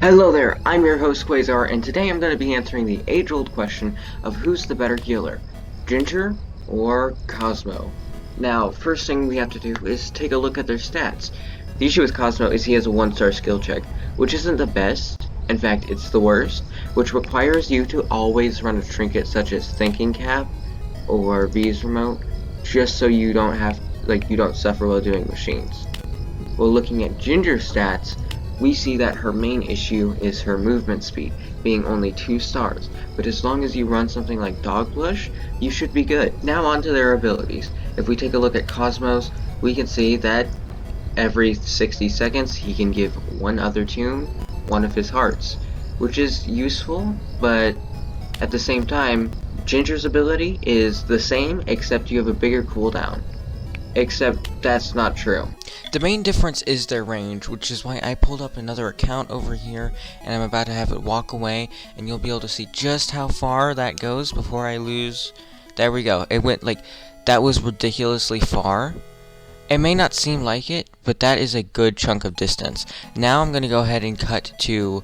Hello there, I'm your host Quasar, and today I'm going to be answering the age-old question of who's the better healer, Ginger or Cosmo. Now, first thing we have to do is take a look at their stats. The issue with Cosmo is he has a 1-star skill check, which isn't the best, in fact it's the worst, which requires you to always run a trinket such as Thinking Cap or V's Remote, just so you don't suffer while doing machines. While looking at Ginger's stats, we see that her main issue is her movement speed, being only 2 stars, but as long as you run something like Dog Push, you should be good. Now on to their abilities. If we take a look at Cosmos, we can see that every 60 seconds he can give one other tune one of his hearts, which is useful, but at the same time, Ginger's ability is the same except you have a bigger cooldown. Except that's not true. The main difference is their range, which is why I pulled up another account over here, and I'm about to have it walk away, and you'll be able to see just how far that goes before I lose. There we go. It went that was ridiculously far. It may not seem like it, but that is a good chunk of distance. Now I'm going to go ahead and cut to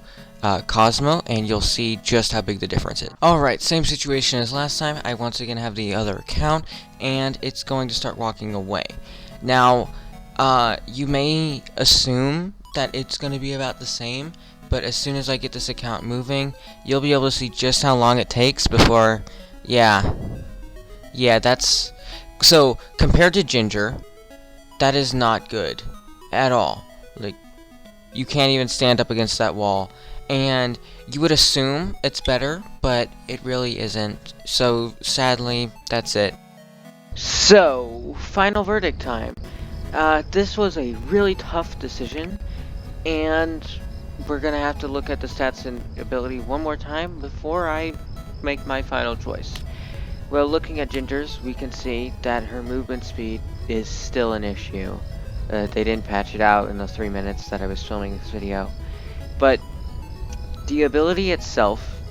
Cosmo, and you'll see just how big the difference is. Alright, same situation as last time. I once again have the other account, and it's going to start walking away. Now, you may assume that it's going to be about the same, but as soon as I get this account moving, you'll be able to see just how long it takes before, yeah, that's, so, compared to Ginger, that is not good, at all. Like, you can't even stand up against that wall, and you would assume it's better, but it really isn't, so, sadly, that's it. So, final verdict time. This was a really tough decision, and we're gonna have to look at the stats and ability one more time before I make my final choice. Well, looking at Ginger's, we can see that her movement speed is still an issue. They didn't patch it out in the 3 minutes that I was filming this video. But the ability itself,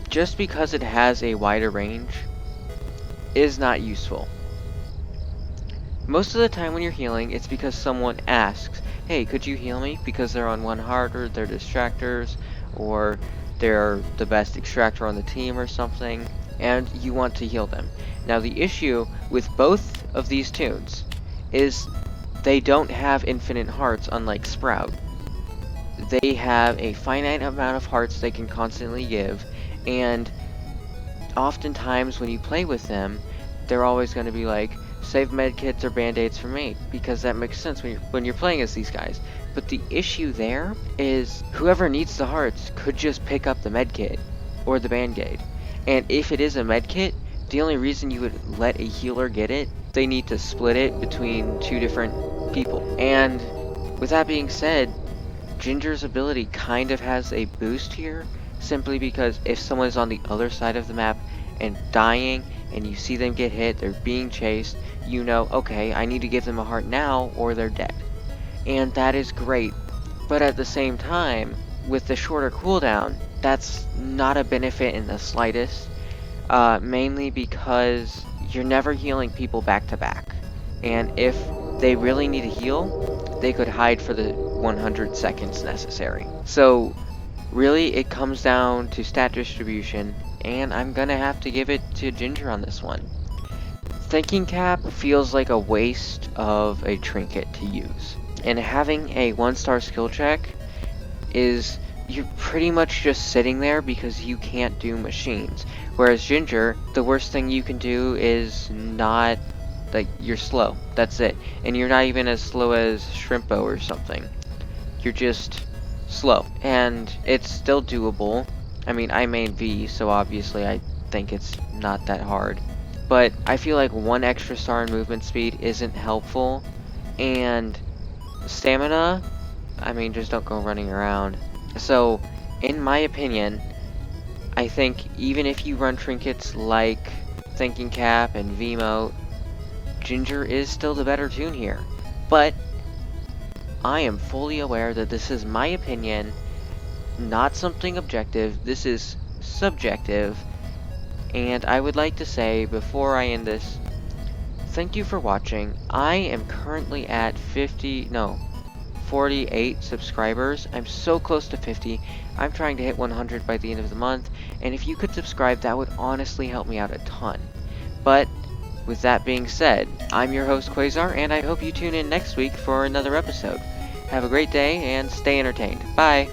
just because it has a wider range, is not useful. Most of the time when you're healing, it's because someone asks, hey, could you heal me? Because they're on 1 heart, or they're distractors, or they're the best extractor on the team or something, and you want to heal them. Now the issue with both of these tunes is they don't have infinite hearts, unlike Sprout. They have a finite amount of hearts they can constantly give, and oftentimes when you play with them, they're always going to be like, save medkits or band-aids for me, because that makes sense when you're playing as these guys. But the issue there is whoever needs the hearts could just pick up the medkit or the band-aid. And if it is a medkit, the only reason you would let a healer get it, they need to split it between 2 different people. And with that being said, Ginger's ability kind of has a boost here, simply because if someone is on the other side of the map and dying, and you see them get hit, they're being chased, you know, okay, I need to give them a heart now or they're dead. And that is great. But at the same time, with the shorter cooldown, that's not a benefit in the slightest, mainly because you're never healing people back to back. And if they really need a heal, they could hide for the 100 seconds necessary. So really it comes down to stat distribution, and I'm gonna have to give it to Ginger on this one. Thinking Cap feels like a waste of a trinket to use, and having a 1-star skill check is, you're pretty much just sitting there because you can't do machines. Whereas Ginger, the worst thing you can do is not, like, you're slow, that's it. And you're not even as slow as Shrimpo or something. You're just slow, and it's still doable. I mean, I main V, so obviously I think it's not that hard. But I feel like 1 extra star in movement speed isn't helpful, and stamina, I mean, just don't go running around. So, in my opinion, I think even if you run trinkets like Thinking Cap and V-Mote, Ginger is still the better tune here. But I am fully aware that this is my opinion, not something objective. This is subjective, and I would like to say before I end this, thank you for watching. I am currently at 48 subscribers. I'm so close to 50. I'm trying to hit 100 by the end of the month, and if you could subscribe, that would honestly help me out a ton. But with that being said, I'm your host Quasar, and I hope you tune in next week for another episode. Have a great day and stay entertained. Bye!